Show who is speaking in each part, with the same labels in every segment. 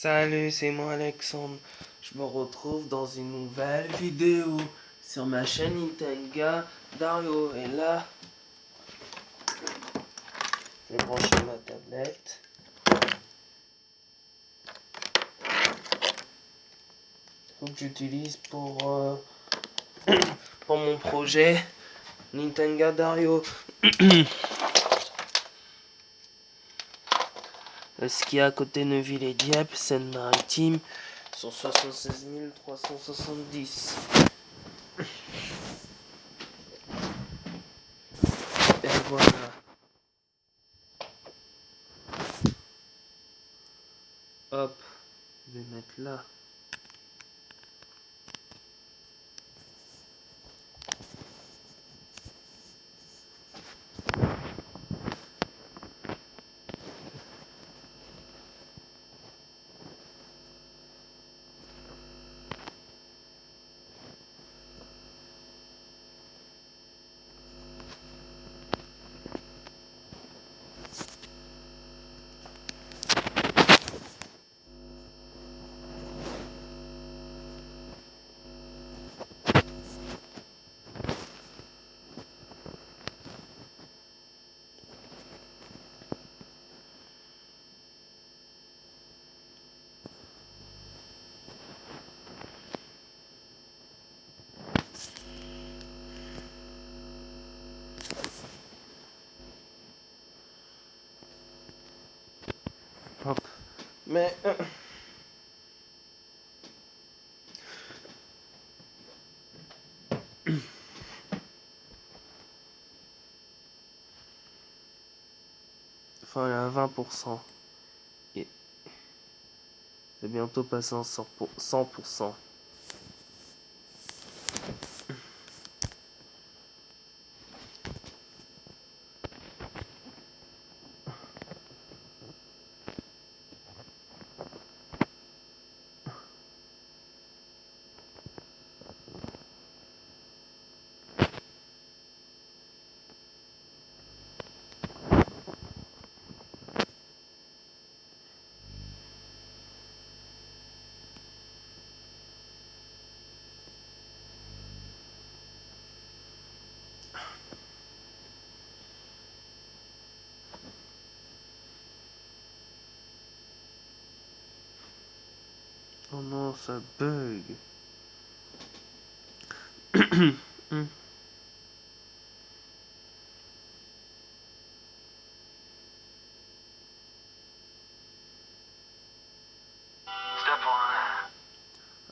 Speaker 1: Salut, c'est moi Alexandre. Je me retrouve dans une nouvelle vidéo sur ma chaîne Nintendo Dario. Et là, je vais brancher ma tablette. Faut que j'utilise pour mon projet Nintendo Dario. Ce qui est à côté de Neuville et Dieppe, Seine-Maritime, sur 76 370. Et voilà. Hop, je vais mettre là. Hop. Mais enfin, elle est à 20%. Et c'est bientôt passé en 100%. Oh non, ça bug.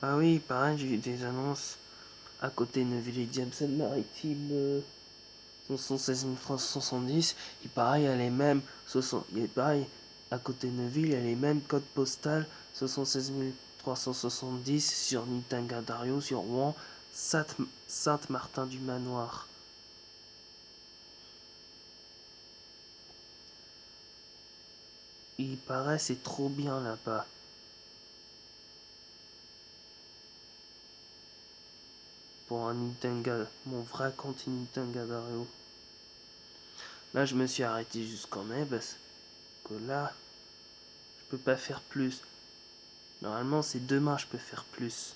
Speaker 1: Ah oui, pareil, j'ai eu des annonces à côté de Neuville-et-Dieppe, Seine-Maritime, 116 370. Et pareil, il y a les mêmes, et pareil, à côté de Neuville, il y a les mêmes codes postales, 76 370 sur Nintendo Dario, sur Rouen, Sainte-Martin-du-Manoir. Il paraît c'est trop bien là-bas. Pour un Nintendo, mon vrai compte Nintendo Dario. Là, je me suis arrêté jusqu'en mai parce que là, je peux pas faire plus. Normalement, c'est demain, je peux faire plus.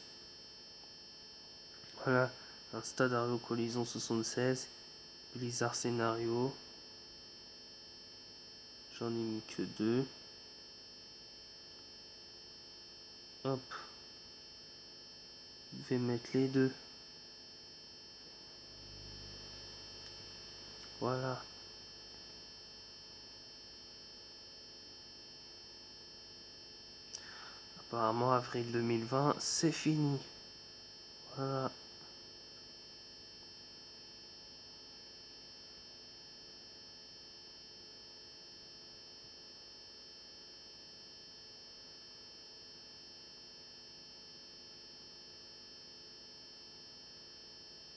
Speaker 1: Voilà, un Stade Dario Collision 76, Blizzard Scénario. J'en ai mis que 2. Hop, je vais mettre les deux. Voilà. Apparemment, avril 2020, c'est fini. Voilà.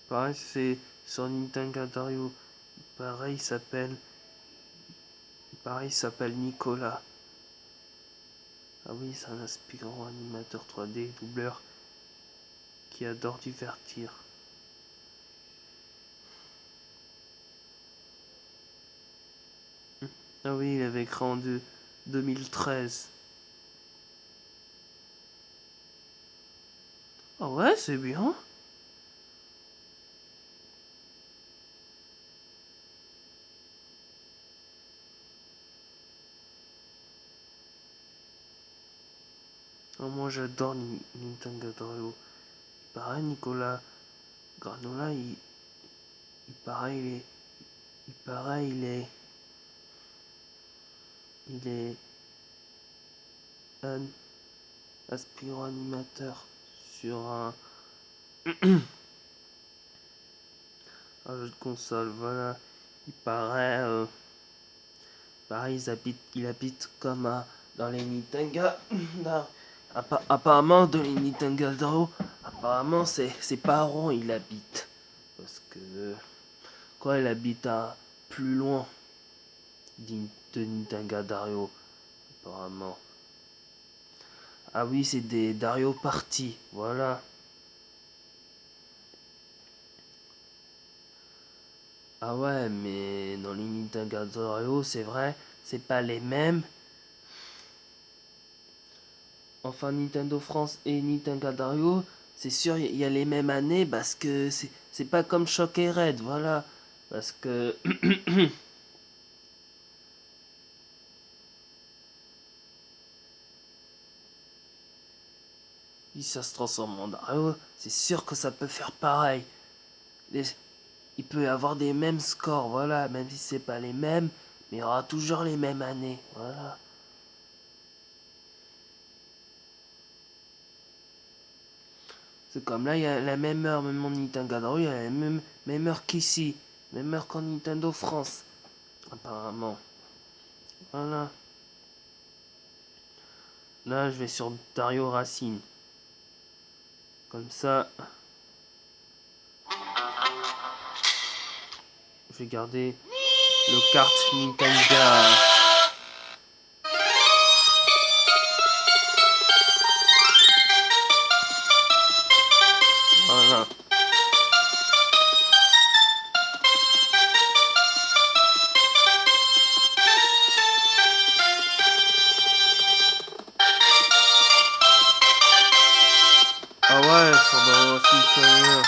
Speaker 1: Pareil, c'est sur Nintendo Dario. Pareil, il s'appelle Nicolas. Ah oui, c'est un aspirant animateur 3D, doubleur, qui adore divertir. Ah oui, il avait créé en 2013. Ah ouais, c'est bien. Ah, moi j'adore Nintendo Dario. Pareil, Nicolas Granola, il paraît, il paraît, il est un aspirant animateur sur un jeu de console. Voilà, il paraît, pareil, il habite comme dans les Nintendo. Apparemment, dans les Nintendo Dario, apparemment ses parents il habite parce que quoi, il habite à plus loin de Nintendo Dario, apparemment. Ah oui, c'est des Dario Party, voilà. Ah ouais, mais dans les Nintendo Dario, c'est vrai, c'est pas les mêmes. Enfin, Nintendo France et Nintendo Dario, c'est sûr, il y a les mêmes années parce que c'est pas comme Shock et Red, voilà. Parce que si ça se transforme en Dario, c'est sûr que ça peut faire pareil. Il peut y avoir des mêmes scores, voilà, même si c'est pas les mêmes, mais il y aura toujours les mêmes années, voilà. C'est comme là, il y a la même heure, même en Nintendo Dario, il y a la même heure qu'ici, même heure qu'en Nintendo France, apparemment. Voilà. Là, je vais sur Dario Racine. Comme ça, je vais garder le kart Nintendo. Voilà. Ah ouais, sur Dario Racine Player.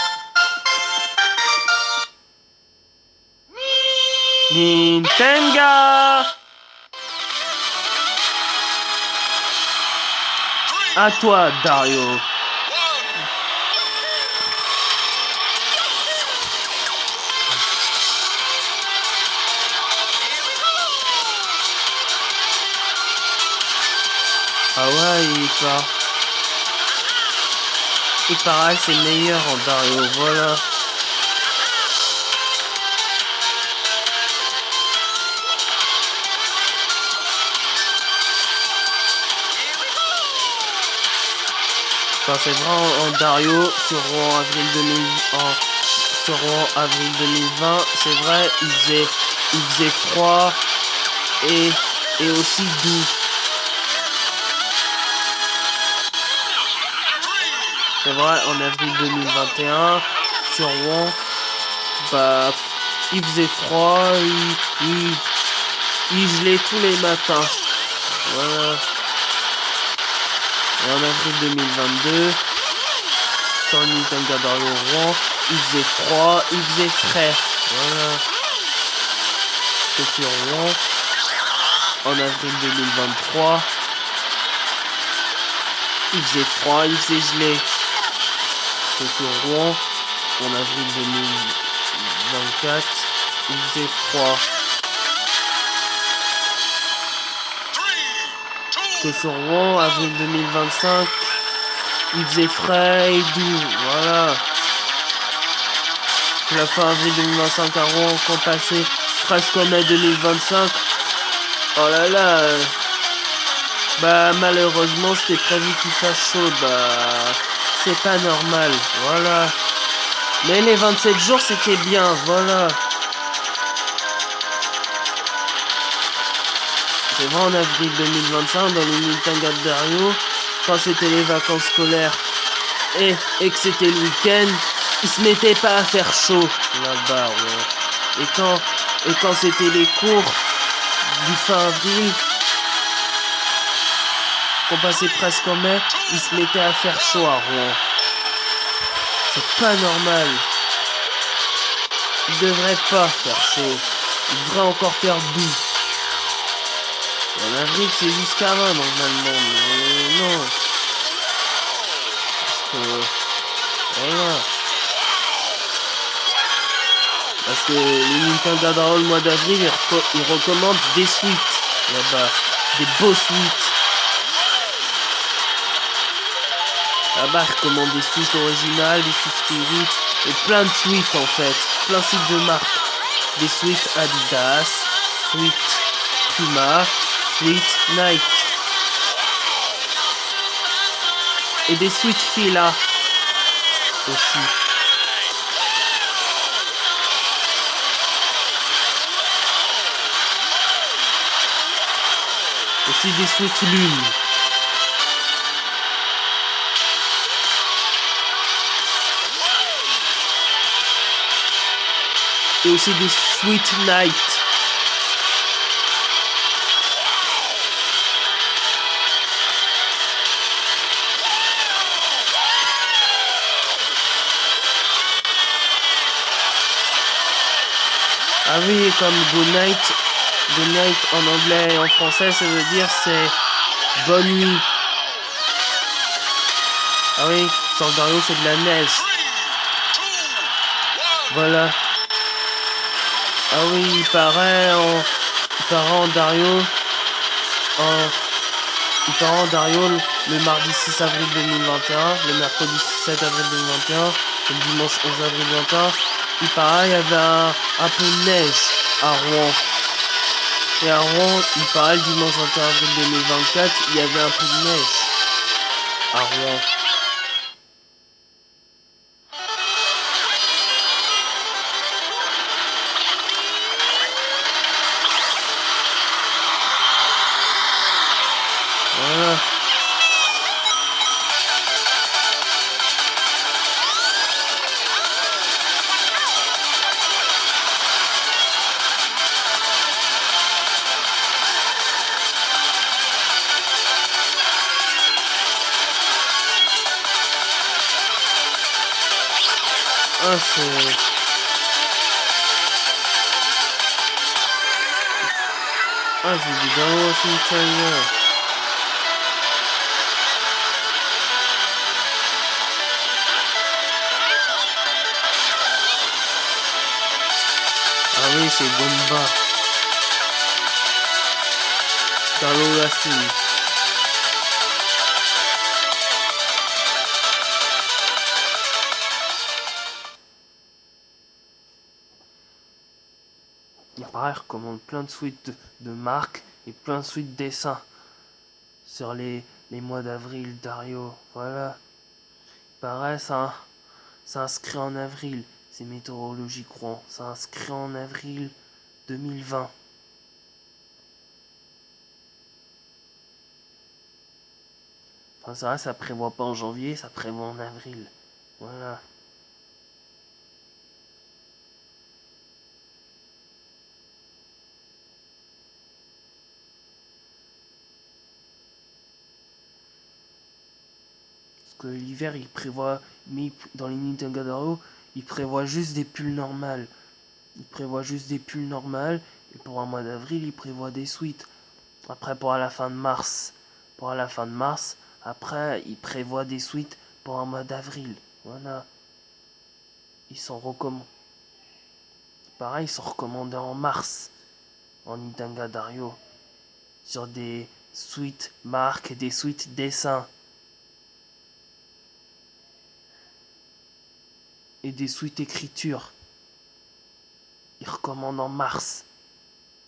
Speaker 1: Nintendo. À toi, Dario. Ah ouais, il paraît que c'est meilleur en Dario, voilà. Enfin, c'est vrai, en Dario, sur avril 2020, c'est vrai, il faisait froid et, et aussi doux. C'est vrai, en avril 2021, sur Rouen, bah, il faisait froid, il gelait tous les matins. Voilà. Et en avril 2022, sur Nintendo Dario Rouen, il faisait froid, il faisait frais. Voilà. C'est sur Rouen, en avril 2023, il faisait froid, il faisait gelé. C'est sur Rouen, en avril 2024, il faisait froid. Que sur Rouen, avril 2025, il faisait frais et doux, voilà. La fin avril 2025 à Rouen, quand passé presque en mai 2025, oh là là, bah malheureusement c'était prévu qu'il fasse chaud, bah c'est pas normal, voilà. Mais les 27 jours c'était bien, voilà. C'est vrai en avril 2025 dans les Nintendo Dario, quand c'était les vacances scolaires et que c'était le week-end, il se mettait pas à faire chaud là-bas, ouais. Et quand c'était les cours du fin avril, qu'on passait presque en mai, il se mettait à faire chaud à Rouen. pas normal. Il devrait pas faire chaud. Il devrait encore faire doux. En avril, c'est jusqu'à 20 normalement. Mais non. Parce que... Voilà. Parce que les Nintendo dans le mois d'avril, ils recommandent des suites là-bas. Des beaux suites. Là-bas, ils recommandent des suites originales, des suites spirit et plein de suites en fait. Plein de suites de marques. Des suites Adidas, suites Puma, suites Nike. Et des suites Fila aussi. Aussi des suites Lune. Et aussi des suites Night. Ah oui, comme Good Night en anglais et en français, ça veut dire c'est bonne nuit. Ah oui, sur Dario c'est de la neige. Voilà. Ah oui, il paraît en Dario le mardi 6 avril 2021, le mercredi 7 avril 2021, le dimanche 11 avril 2021. Il paraît il y avait un peu de neige à Rouen. Et à Rouen, il paraît le dimanche 21 avril 2024, il y avait un peu de neige à Rouen. Voilà. Ah, j'ai dit dans Washington. Ah oui, c'est Gomba. Dans Racing. Il paraît, recommande plein de suites de marques et plein de suites de dessins sur les mois d'avril, Dario. Voilà. Il paraît, ça inscrit en avril. C'est Météorologie Rouen. Ça inscrit en avril 2020. Enfin, ça, ça prévoit pas en janvier, ça prévoit en avril. Voilà. Parce que l'hiver, il prévoit, mais dans les Nintendo Dario, il prévoit juste des pulls normales. Il prévoit juste des pulls normales. Et pour un mois d'avril, il prévoit des suites. Après, pour à la fin de mars. Après, il prévoit des suites pour un mois d'avril. Voilà. Ils sont recommandés. Pareil, ils sont recommandés en mars. En Nintendo Dario. Sur des suites marques et des suites dessins. Et des suites écriture. Ils recommandent en mars.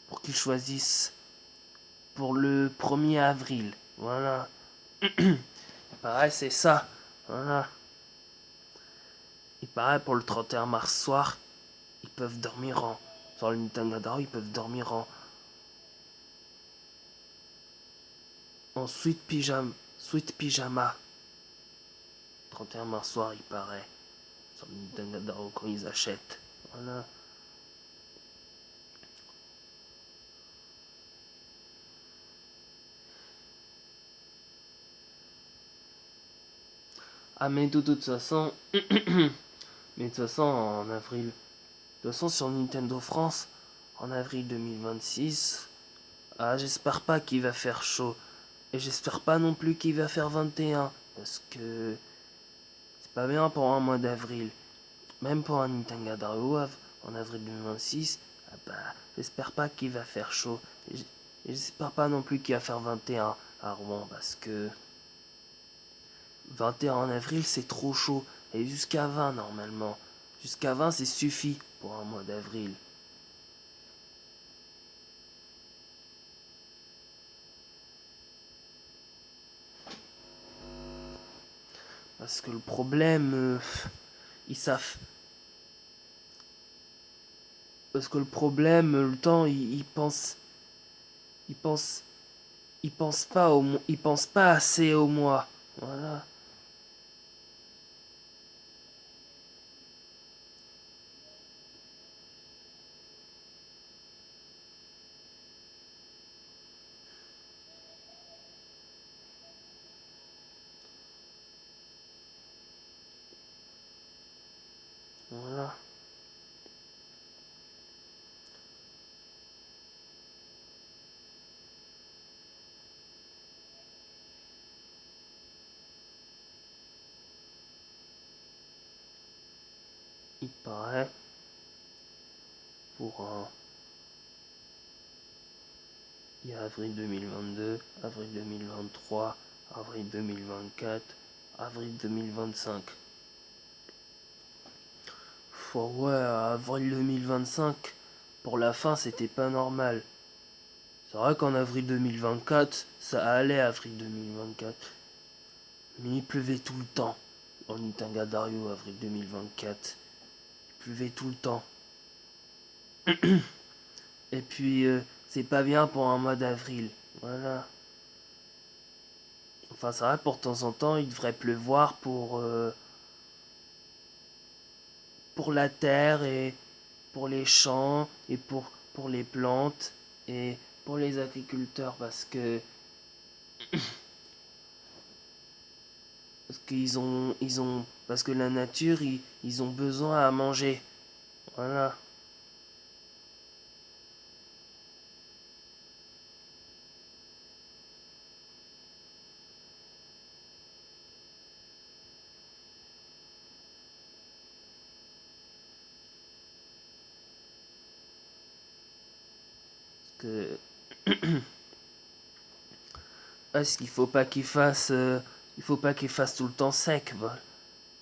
Speaker 1: Pour qu'ils choisissent pour le 1er avril. Voilà. Pareil, c'est ça. Voilà. Il paraît pour le 31 mars soir, ils peuvent dormir en... Sur le Nintendo Dario, ils peuvent dormir en suite pyjama. 31 mars soir, il paraît. Sur le Nintendo Dario quand ils achètent. Voilà. Ah mais de toute façon, Mais de toute façon, en avril... De toute façon, sur Nintendo France, en avril 2026, j'espère pas qu'il va faire chaud. Et j'espère pas non plus qu'il va faire 21. Parce que c'est pas bien pour un mois d'avril. Même pour un Nintendo Dario en avril 2026, j'espère pas qu'il va faire chaud. Et j'espère pas non plus qu'il va faire 21 à Rouen. Parce que 21 en avril, c'est trop chaud. Et jusqu'à 20 normalement. Jusqu'à 20, c'est suffit pour un mois d'avril. Parce que le problème, ils savent. Parce que le problème, le temps, ils pensent, ils pensent, ils pensent pas assez au mois. Voilà, voilà. Il paraît pour un. Il y a avril 2022, avril 2023, avril 2024, avril 2025. Ouais, avril 2025, pour la fin, c'était pas normal. C'est vrai qu'en avril 2024, ça allait avril 2024. Mais il pleuvait tout le temps. En Itangadario, avril 2024. Il pleuvait tout le temps. Et puis, c'est pas bien pour un mois d'avril. Voilà. Enfin, c'est vrai, pour de temps en temps, il devrait pleuvoir pour la terre et pour les champs et pour les plantes et pour les agriculteurs parce que la nature, ils ont besoin à manger. Voilà. Que Parce qu'il faut pas qu'il fasse il faut pas qu'il fasse tout le temps sec, voilà.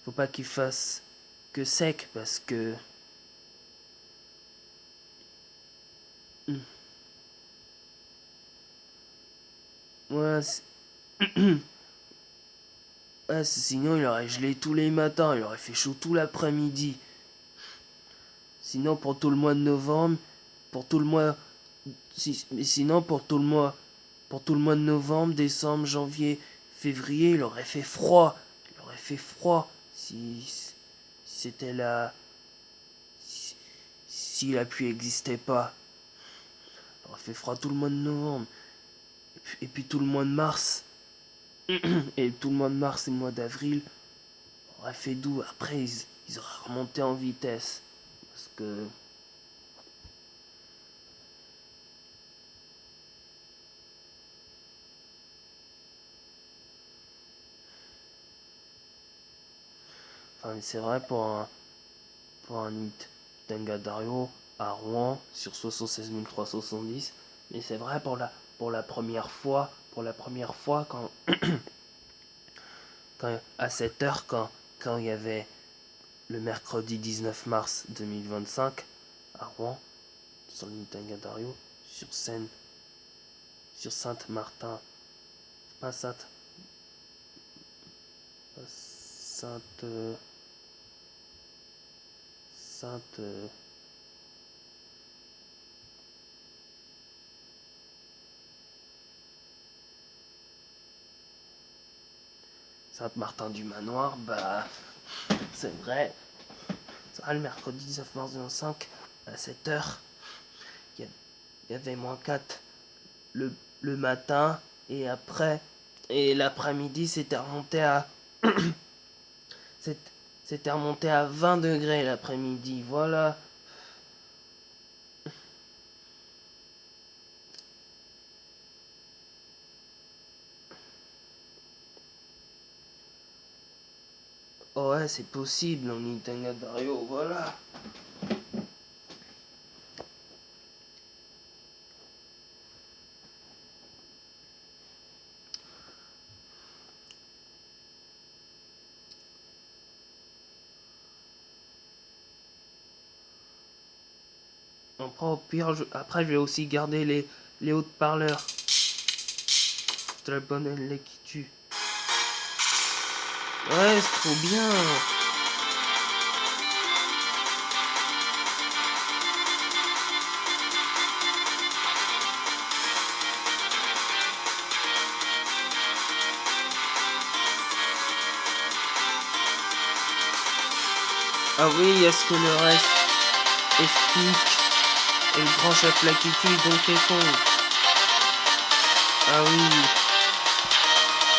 Speaker 1: Faut pas qu'il fasse que sec parce que Hmm. ouais, ouais, sinon il aurait gelé tous les matins, il aurait fait chaud tout l'après-midi. Sinon pour tout le mois de novembre, pour tout le mois mais sinon pour tout le mois de novembre, décembre, janvier, février, il aurait fait froid. Il aurait fait froid si c'était la si la pluie n'existait pas. Il aurait fait froid tout le mois de novembre. Et puis tout le mois de mars. Et tout le mois de mars et le mois d'avril aurait fait doux. Après, ils auraient remonté en vitesse. Parce que. Enfin, c'est vrai pour un Nintendo à Rouen sur 76 370. Mais c'est vrai pour la première fois. Pour la première fois à cette heure, quand il y avait le mercredi 19 mars 2025 à Rouen, sur le Nintendo sur scène, sur Sainte-Martin, pas Sainte, Sainte, Sainte, Sainte-Martin-du-Manoir, c'est vrai, le mercredi 19 mars 2025 à 7h, il y avait -4 le matin, et après, et l'après-midi, c'était remonté à c'était remonté à 20 degrés l'après-midi, voilà. Oh ouais, c'est possible en Nintendo Dario, voilà. Après, au pire, après, je vais aussi garder les haut-parleurs. C'est la bonne elle qui tue. Ouais, c'est trop bien. Ah oui, est-ce que le reste explique et le grand chef là qui tue Donkey Kong? Ah oui,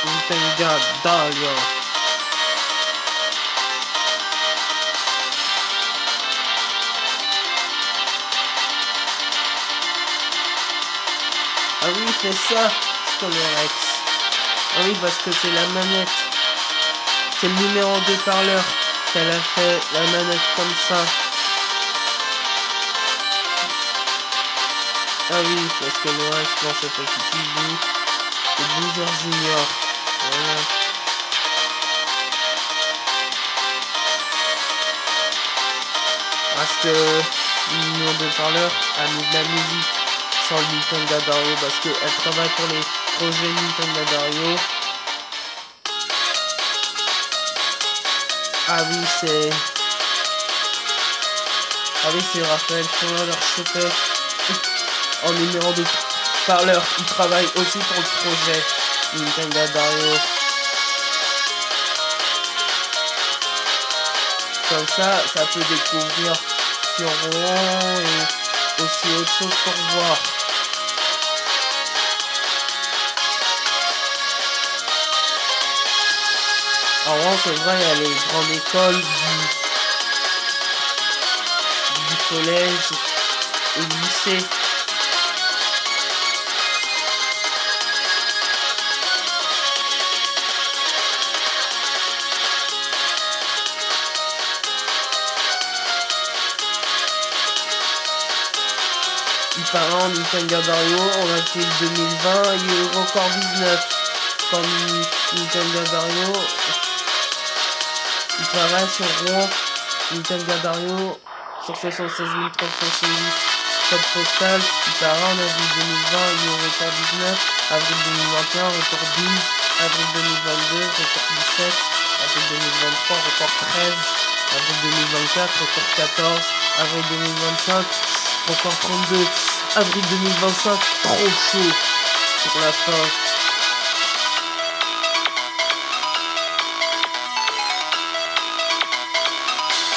Speaker 1: Nintendo Dario. Ah oui, c'est ça, Scolerex. Ah oui, parce que c'est la manette. C'est le numéro de parleur qu'elle a fait la manette comme ça. Ah oui, parce que le reste, grand chef là qui tue, c'est Bowser Junior. Voilà. Parce que le numéro de parleur a mis de la musique sans le Nintendo Dario parce qu'elle travaille pour les projets Nintendo Dario. Ah oui, c'est Raphaël Furlan, l'architecte. En numéro de parleur, il travaille aussi pour le projet Nintendo Dario. Comme ça peut découvrir sur Rouen et aussi autre chose pour voir. En Rouen, c'est vrai, il y a les grandes écoles du collège et du lycée. Parlant Nintendo Dario, on a fait le 2020, il y a eu record 19. Comme Nintendo Dario, il paraît sur Rouen, Nintendo Dario, sur 76 370 code postal, il paraît en avril 2020, il y a eu record 19, avril 2021, record 12, avril 2022, record 17, avril 2023, record 13, avril 2024, record 14, avril 2025, record 32, avril 2025, trop chaud pour la fin.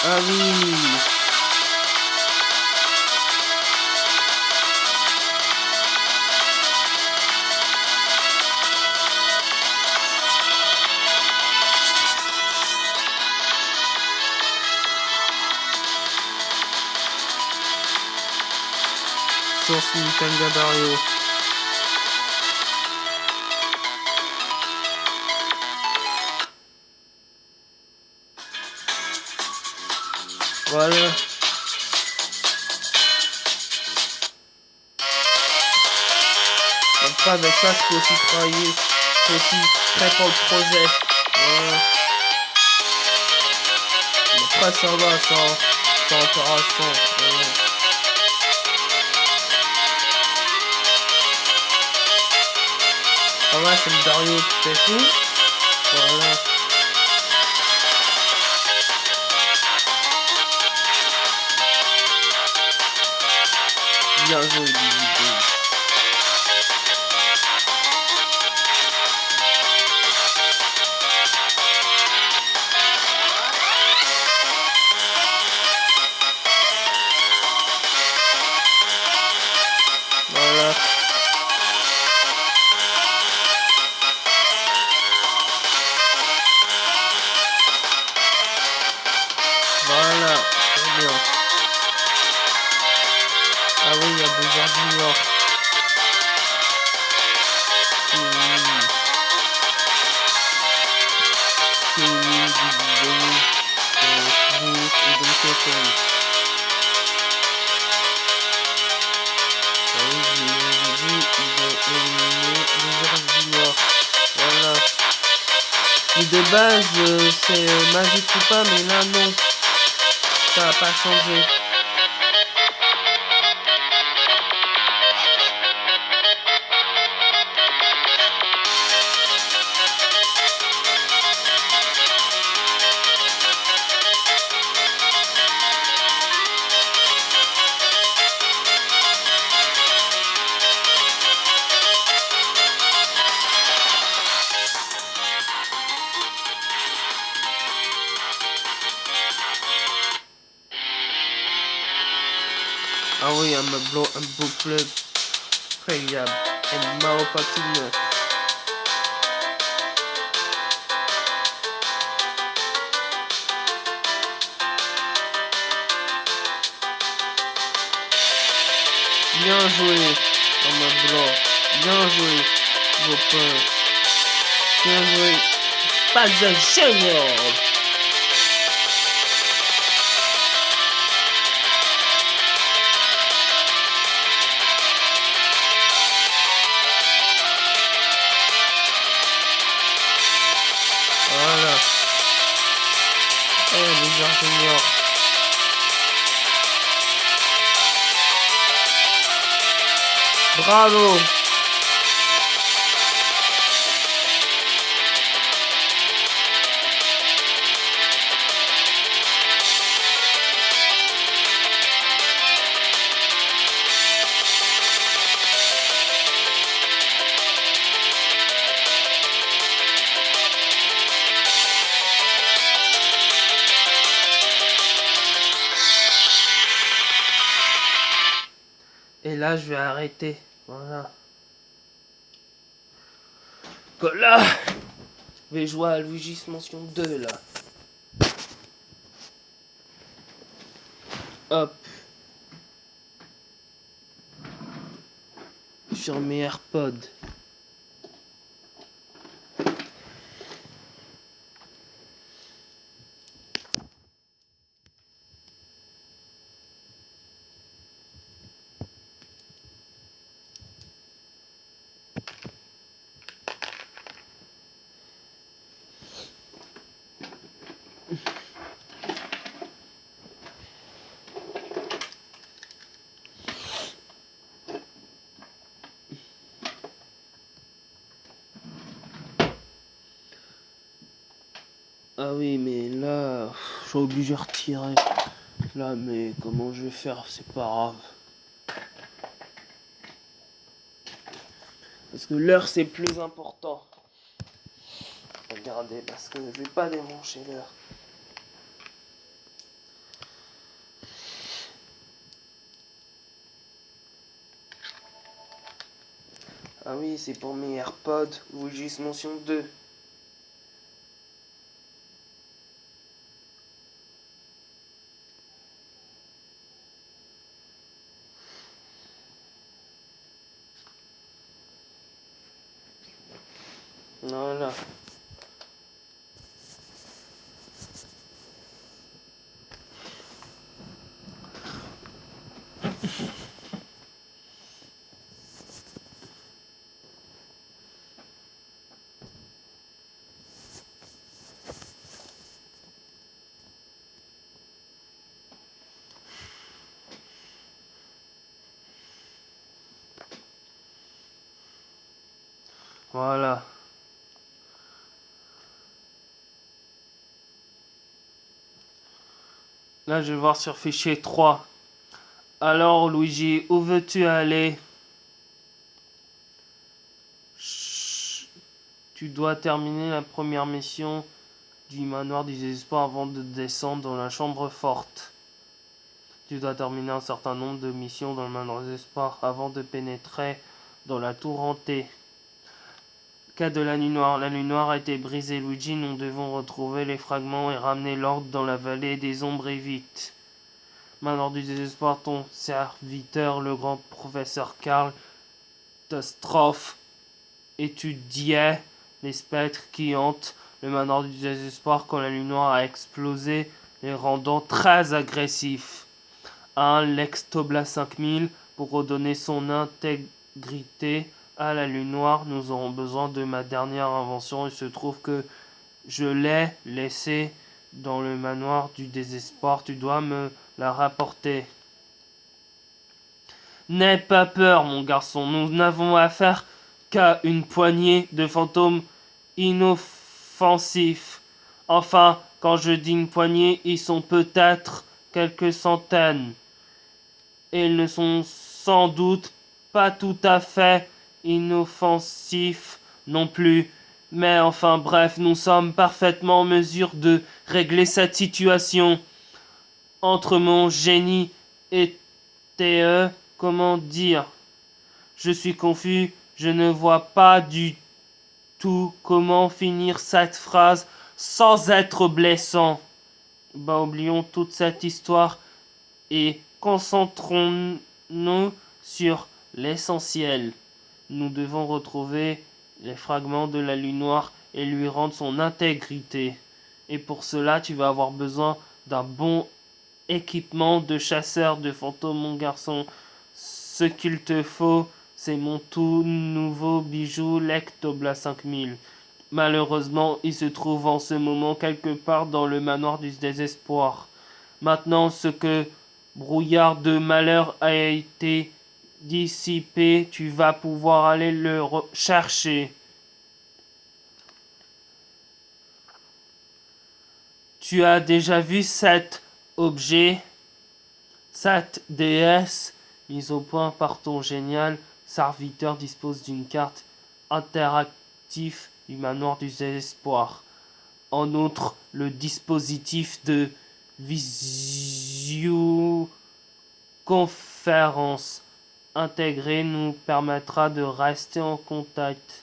Speaker 1: Ah oui. Source Nintendo Dario. Voilà. Après avec ça je peux aussi travailler. Je peux aussi créer pour le projet. Voilà. Après ça va, sans opération. Voilà. Voilà, c'est le Dario qui fait tout. Voilà. Bien joué, Digital. Voilà. Voilà. Mais de base, c'est magique ou pas, mais là non. Ça a pas changé. Ah oui, un boucle incroyable. Et Mao Patine. Bien joué, en mode blanc. Bien joué, Gopin. Bien joué. Pas de génial. Voilà. Oh, les ingénieurs. Bravo. Et là, je vais arrêter. Voilà. Que là, je vais jouer à Luigi's Mansion 2, là. Hop. Sur mes AirPods. Ah oui, mais là, je suis obligé de retirer. Là, mais comment je vais faire? C'est pas grave. Parce que l'heure, c'est plus important. Regardez, parce que je vais pas débrancher l'heure. Ah oui, c'est pour mes AirPods. Luigi's Mansion 2. Voilà. Voilà. Là, je vais voir sur fichier 3. Alors, Luigi, où veux-tu aller? Chut. Tu dois terminer la première mission du manoir du désespoir avant de descendre dans la chambre forte. Tu dois terminer un certain nombre de missions dans le manoir du désespoir avant de pénétrer dans la tour hantée. Cas de la nuit noire. La nuit noire a été brisée, Luigi. Nous devons retrouver les fragments et ramener l'ordre dans la vallée des ombres et vite. Manoir du désespoir, ton serviteur, le grand professeur Karl Tostroff, étudiait les spectres qui hantent le manoir du désespoir quand la lune noire a explosé, les rendant très agressifs. 1. L'Extobla 5000. Pour redonner son intégrité à la lune noire, nous aurons besoin de ma dernière invention. Il se trouve que je l'ai laissée dans le manoir du désespoir. Tu dois me la rapporter. N'aie pas peur, mon garçon. Nous n'avons affaire qu'à une poignée de fantômes inoffensifs. Enfin, quand je dis une poignée, ils sont peut-être quelques centaines. Et ils ne sont sans doute pas tout à fait inoffensifs non plus. Mais enfin bref, nous sommes parfaitement en mesure de régler cette situation. Entre mon génie et comment dire? Je suis confus, je ne vois pas du tout comment finir cette phrase sans être blessant. Bah oublions toute cette histoire et concentrons-nous sur l'essentiel. Nous devons retrouver les fragments de la lune noire et lui rendre son intégrité. Et pour cela, tu vas avoir besoin d'un bon équipement de chasseur de fantômes, mon garçon. Ce qu'il te faut, c'est mon tout nouveau bijou, l'Ectobla 5000. Malheureusement, il se trouve en ce moment quelque part dans le manoir du désespoir. Maintenant, ce que brouillard de malheur a été dissipé, tu vas pouvoir aller le chercher. Tu as déjà vu cet objet, cette déesse mise au point par ton génial serviteur dispose d'une carte interactive du manoir du désespoir. En outre, le dispositif de visioconférence intégré nous permettra de rester en contact.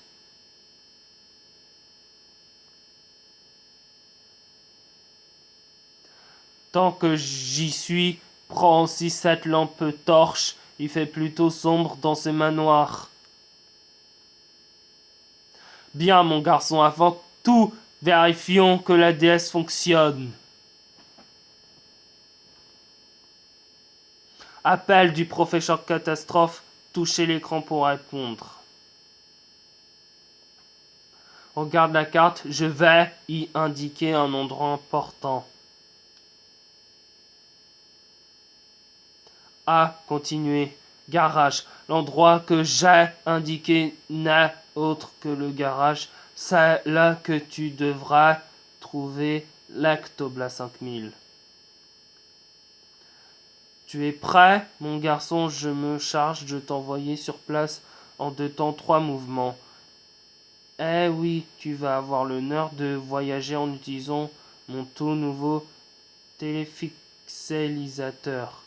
Speaker 1: Tant que j'y suis, prends aussi cette lampe torche. Il fait plutôt sombre dans ce manoir. Bien, mon garçon, avant tout, vérifions que la déesse fonctionne. Appel du professeur Catastrophe. Touchez l'écran pour répondre. Regarde la carte, je vais y indiquer un endroit important. A. Continuer. Garage. L'endroit que j'ai indiqué n'est autre que le garage. C'est là que tu devras trouver l'Ectobla 5000. Tu es prêt, mon garçon? Je me charge de t'envoyer sur place en 2 temps 3 mouvements. Eh oui, tu vas avoir l'honneur de voyager en utilisant mon tout nouveau téléfixelisateur.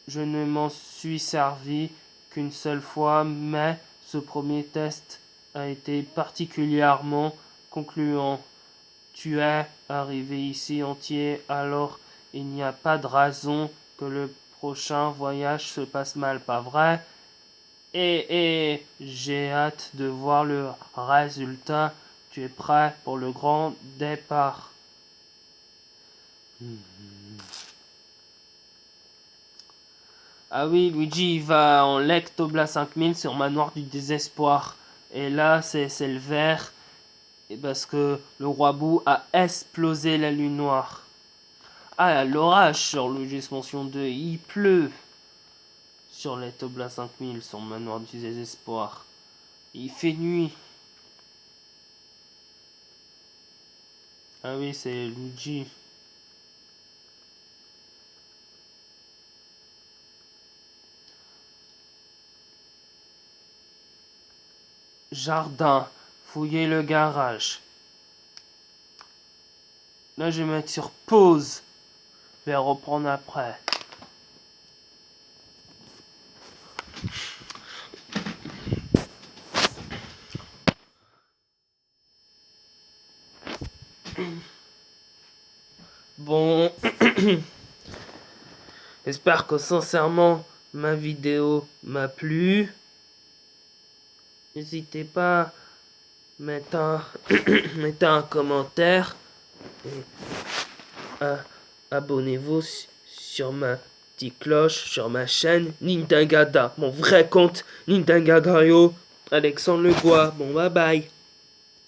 Speaker 1: Je ne m'en suis servi qu'une seule fois, mais ce premier test a été particulièrement concluant. Tu es arrivé ici entier, alors il n'y a pas de raison que le prochain voyage se passe mal, pas vrai? Et j'ai hâte de voir le résultat. Tu es prêt pour le grand départ? Ah oui, Luigi, il va en Lectobla 5000 sur Manoir du Désespoir. Et là, c'est le vert. Et parce que le roi Bou a explosé la lune noire. Ah, l'orage sur Luigi's Expansion 2. Il pleut sur Lectobla 5000 sur Manoir du Désespoir. Il fait nuit. Ah oui, c'est Luigi. Jardin. Fouiller le garage. Là, je vais mettre sur pause. Je vais reprendre après. Bon. J'espère que sincèrement, ma vidéo m'a plu. N'hésitez pas mettez un, mettez un commentaire et abonnez-vous sur ma petite cloche, sur ma chaîne Nintengada, mon vrai compte Nintengadario, Alexandre Legois. Bon, bye bye.